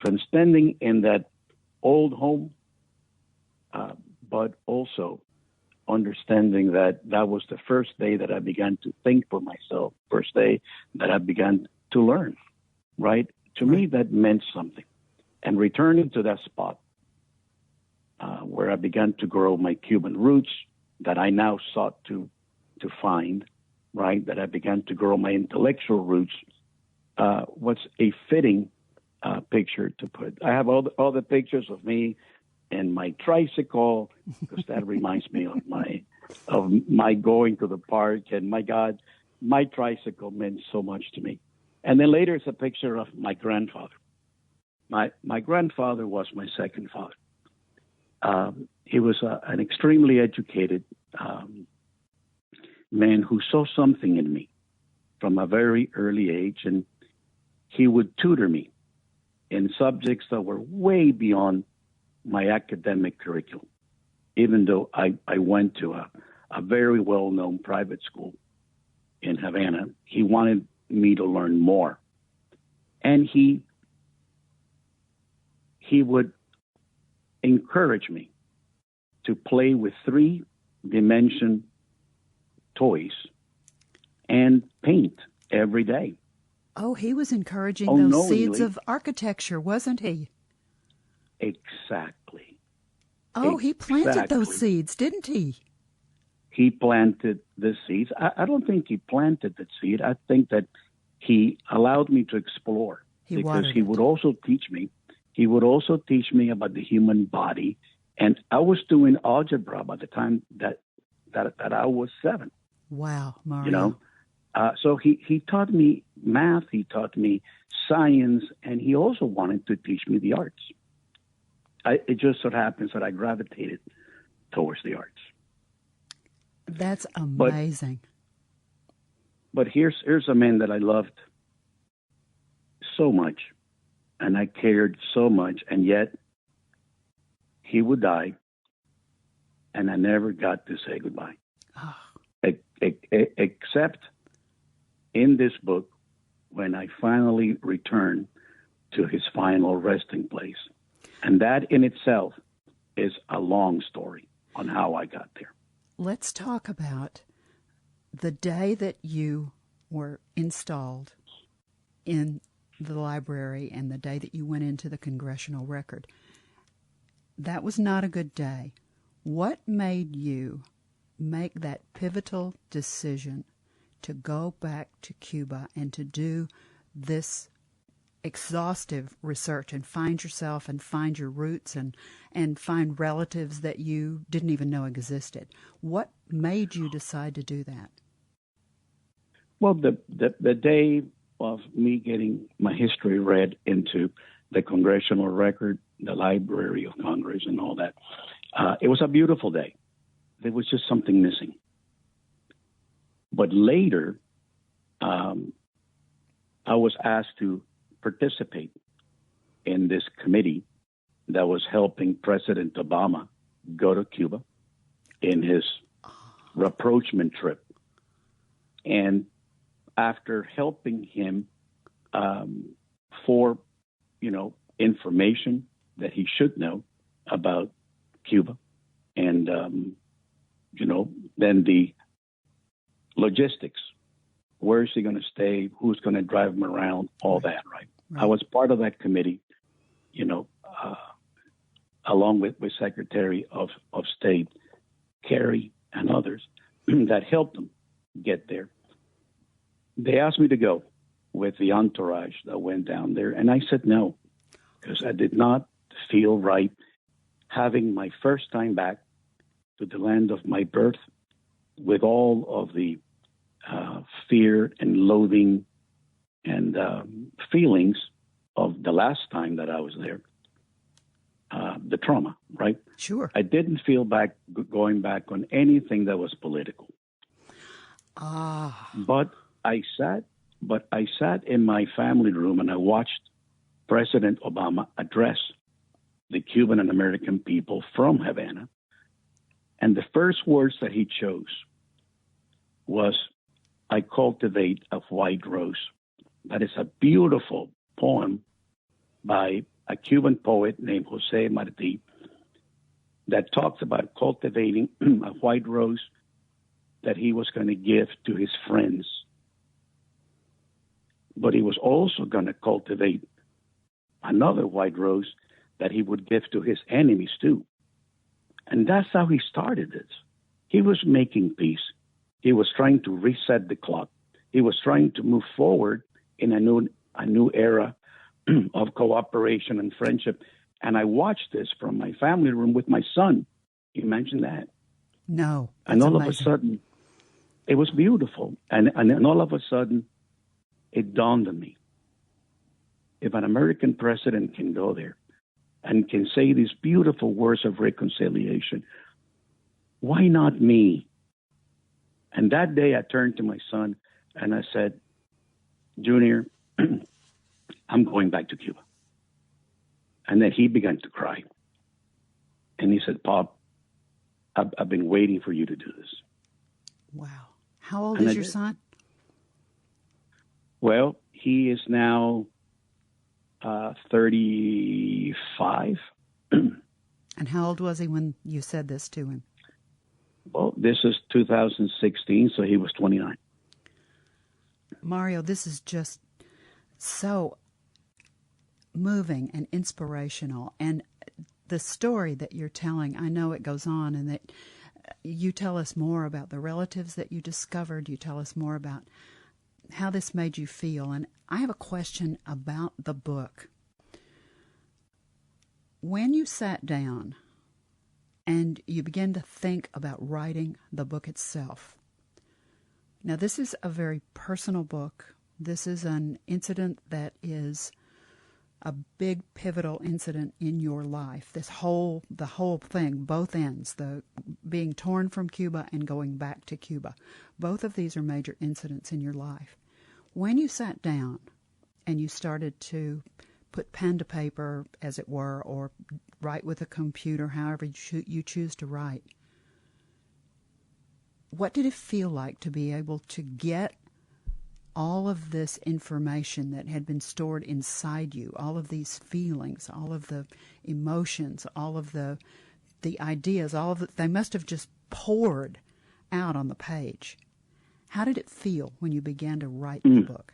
from standing in that old home, but also understanding that that was the first day that I began to think for myself, first day that I began to learn, right? To me, that meant something. And returning to that spot where I began to grow my Cuban roots that I now sought to find, right? That I began to grow my intellectual roots was a fitting picture to put. I have all the pictures of me and my tricycle, because that reminds me of my going to the park. And my God, my tricycle meant so much to me. And then later, it's a picture of my grandfather. My grandfather was my second father. He was an extremely educated man who saw something in me from a very early age, and he would tutor me in subjects that were way beyond my academic curriculum, even though I went to a very well-known private school in Havana. He wanted me to learn more. And he would encourage me to play with three-dimension toys and paint every day. Oh, he was encouraging those seeds of architecture, wasn't he? Exactly. Oh, he planted those seeds, didn't he? He planted the seeds. I don't think he planted the seed. I think that he allowed me to explore. Because he would also teach me. He would also teach me about the human body. And I was doing algebra by the time that I was 7. Wow, Mario. You know? So he taught me math, he taught me science, and he also wanted to teach me the arts. It just so happens that I gravitated towards the arts. That's amazing. But here's a man that I loved so much, and I cared so much, and yet he would die, and I never got to say goodbye. Oh. Except in this book, when I finally returned to his final resting place. And that in itself is a long story on how I got there. Let's talk about the day that you were installed in the library and the day that you went into the Congressional Record. That was not a good day. What made you make that pivotal decision to go back to Cuba and to do this exhaustive research and find yourself and find your roots and find relatives that you didn't even know existed? What made you decide to do that? Well, the day of me getting my history read into the Congressional Record, the Library of Congress and all that, it was a beautiful day. There was just something missing. But later, I was asked to participate in this committee that was helping President Obama go to Cuba in his rapprochement trip. And after helping him for, information that he should know about Cuba, and, then the logistics, where is he going to stay, who's going to drive him around, all that, right? I was part of that committee, along with Secretary of State Kerry and others that helped him get there. They asked me to go with the entourage that went down there, and I said no, because I did not feel right having my first time back to the land of my birth with all of the fear and loathing and feelings of the last time that I was there, the trauma, right? Sure. I didn't feel going back on anything that was political. But I sat in my family room and I watched President Obama address the Cuban and American people from Havana. And the first words that he chose was, "I cultivate a white rose." That is a beautiful poem by a Cuban poet named Jose Marti that talks about cultivating a white rose that he was going to give to his friends. But he was also going to cultivate another white rose that he would give to his enemies too. And that's how he started this. He was making peace. He was trying to reset the clock. He was trying to move forward in a new era of cooperation and friendship. And I watched this from my family room with my son. You mentioned that. No. And all amazing. of a sudden, it was beautiful. And all of a sudden, it dawned on me. If an American president can go there and can say these beautiful words of reconciliation, why not me? And that day I turned to my son and I said, Junior, I'm going back to Cuba. And then he began to cry. And he said, Pop, I've been waiting for you to do this. Wow. How old is your son? Well, he is now 35. And how old was he when you said this to him? Well, this is 2016, so he was 29. Mario, this is just so moving and inspirational. And the story that you're telling, I know it goes on, and that you tell us more about the relatives that you discovered. You tell us more about how this made you feel. And I have a question about the book. When you sat down and you began to think about writing the book itself, now this is a very personal book. This is an incident that is a big pivotal incident in your life. The whole thing, both ends, the being torn from Cuba and going back to Cuba. Both of these are major incidents in your life. When you sat down and you started to put pen to paper, as it were, or write with a computer, however you choose to write, what did it feel like to be able to get all of this information that had been stored inside you, all of these feelings, all of the emotions, all of the ideas, they must have just poured out on the page. How did it feel when you began to write the book?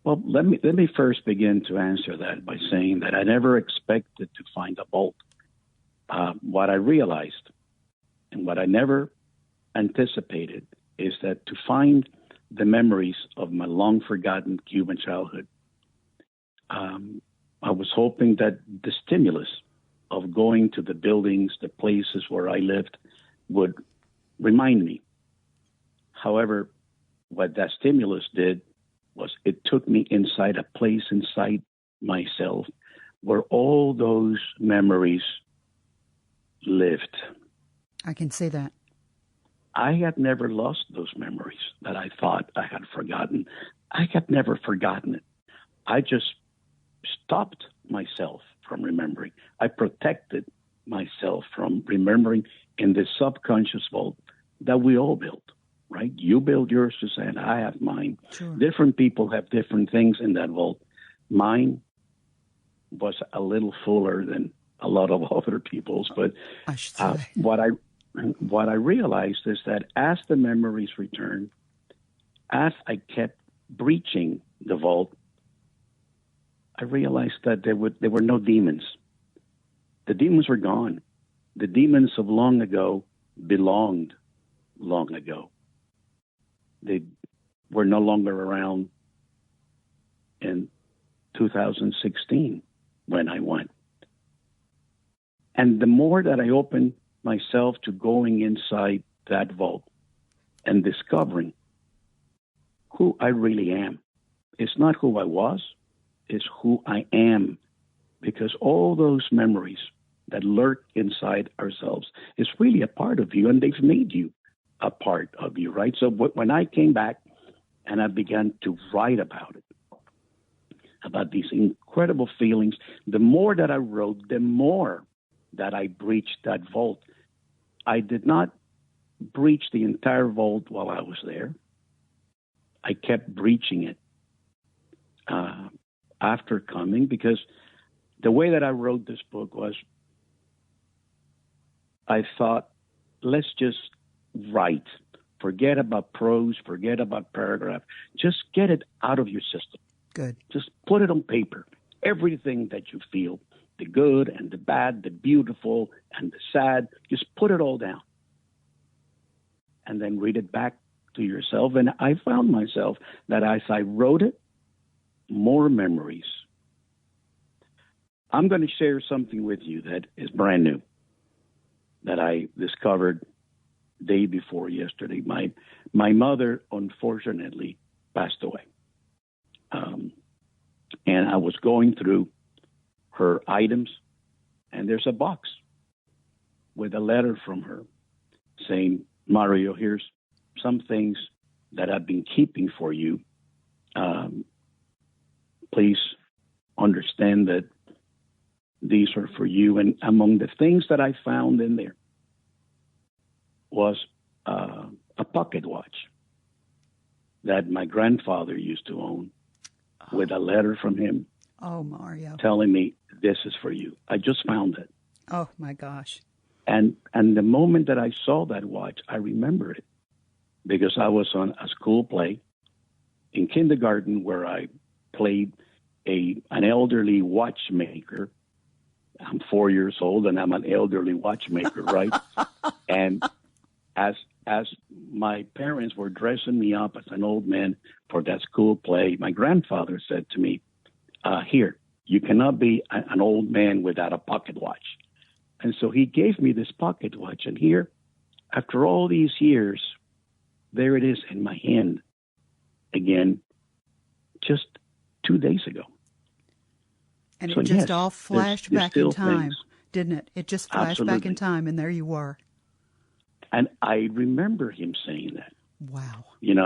Well, let me first begin to answer that by saying that I never expected to find a vault. What I realized and what I never anticipated is that to find the memories of my long-forgotten Cuban childhood, I was hoping that the stimulus of going to the buildings, the places where I lived, would remind me. However, what that stimulus did was it took me inside a place inside myself where all those memories lived. I can see that. I had never lost those memories that I thought I had forgotten. I had never forgotten it. I just stopped myself from remembering. I protected myself from remembering in the subconscious vault that we all built, right? You build yours, Suzanne. I have mine. Sure. Different people have different things in that vault. Mine was a little fuller than a lot of other people's, but I should say. What I realized is that as the memories returned, as I kept breaching the vault, I realized that there were no demons. The demons were gone. The demons of long ago belonged long ago. They were no longer around in 2016 when I went. And the more that I opened myself to going inside that vault and discovering who I really am. It's not who I was, it's who I am. Because all those memories that lurk inside ourselves is really a part of you, and they've made you a part of you, right? So when I came back and I began to write about it, about these incredible feelings, the more that I wrote, the more that I breached that vault. I did not breach the entire vault while I was there. I kept breaching it after coming because the way that I wrote this book was I thought, let's just write. Forget about prose, forget about paragraph. Just get it out of your system. Good. Just put it on paper. Everything that you feel, the good and the bad, the beautiful and the sad, just put it all down. And then read it back to yourself. And I found myself that as I wrote it, more memories. I'm going to share something with you that is brand new, that I discovered day before yesterday. My mother, unfortunately, passed away. And I was going through her items, and there's a box with a letter from her saying, Mario, here's some things that I've been keeping for you. Please understand that these are for you. And among the things that I found in there was a pocket watch that my grandfather used to own, with a letter from him. Oh, Mario. Telling me, this is for you. I just found it. Oh, my gosh. And the moment that I saw that watch, I remember it because I was on a school play in kindergarten where I played an elderly watchmaker. I'm 4 years old and I'm an elderly watchmaker, right? And as my parents were dressing me up as an old man for that school play, my grandfather said to me, here, you cannot be an old man without a pocket watch. And so he gave me this pocket watch. And here, after all these years, there it is in my hand again, just 2 days ago. And so it just yes, all flashed there's back in still time, things. Didn't it? It just flashed back in time, and there you were. And I remember him saying that. Wow.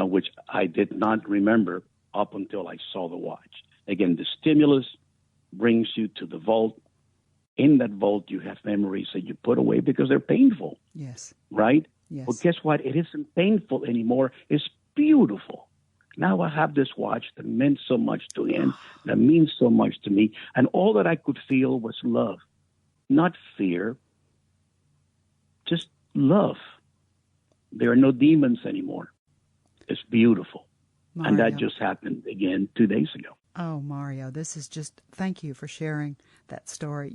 Which I did not remember up until I saw the watch. Again, the stimulus brings you to the vault. In that vault, you have memories that you put away because they're painful. Yes. Right? Yes. Well, guess what? It isn't painful anymore. It's beautiful. Now I have this watch that meant so much to him, that means so much to me. And all that I could feel was love, not fear, just love. There are no demons anymore. It's beautiful. Mario. And that just happened again 2 days ago. Oh, Mario, this is just, thank you for sharing that story.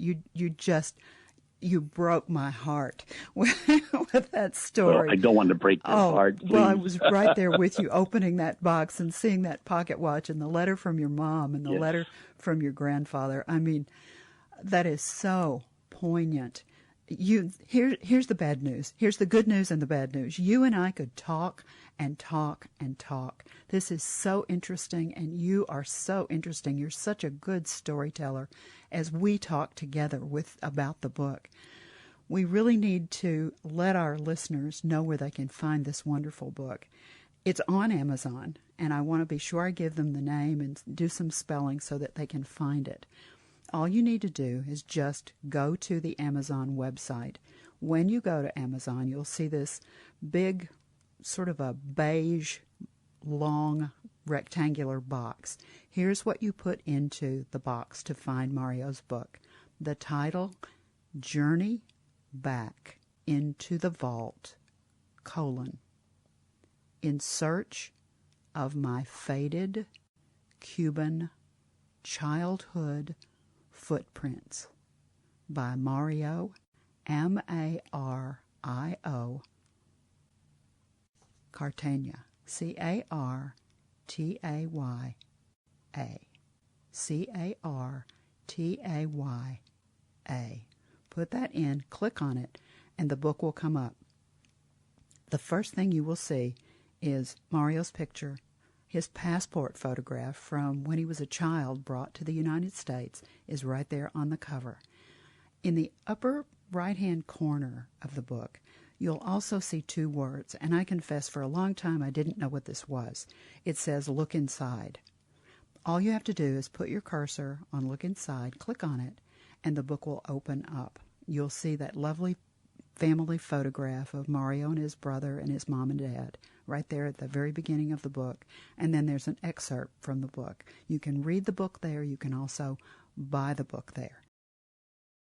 You broke my heart with that story. Well, I don't want to break your heart, please. Well, I was right there with you opening that box and seeing that pocket watch and the letter from your mom and the Yes. letter from your grandfather. I mean, that is so poignant. Here's the bad news. Here's the good news and the bad news. You and I could talk and talk and talk. This is so interesting, and you are so interesting. You're such a good storyteller as we talk together about the book. We really need to let our listeners know where they can find this wonderful book. It's on Amazon, and I want to be sure I give them the name and do some spelling so that they can find it. All you need to do is just go to the Amazon website. When you go to Amazon, you'll see this big, sort of a beige, long, rectangular box. Here's what you put into the box to find Mario's book. The title, Journey Back into the Vault, in search of my faded Cuban childhood footprints, by Mario, Mario Cartaya, Cartaya, Cartaya. Put that in, click on it, and the book will come up. The first thing you will see is Mario's picture, his passport photograph from when he was a child brought to the United States is right there on the cover. In the upper right-hand corner of the book, you'll also see two words, and I confess for a long time I didn't know what this was. It says, look inside. All you have to do is put your cursor on look inside, click on it, and the book will open up. You'll see that lovely family photograph of Mario and his brother and his mom and dad right there at the very beginning of the book. And then there's an excerpt from the book. You can read the book there. You can also buy the book there.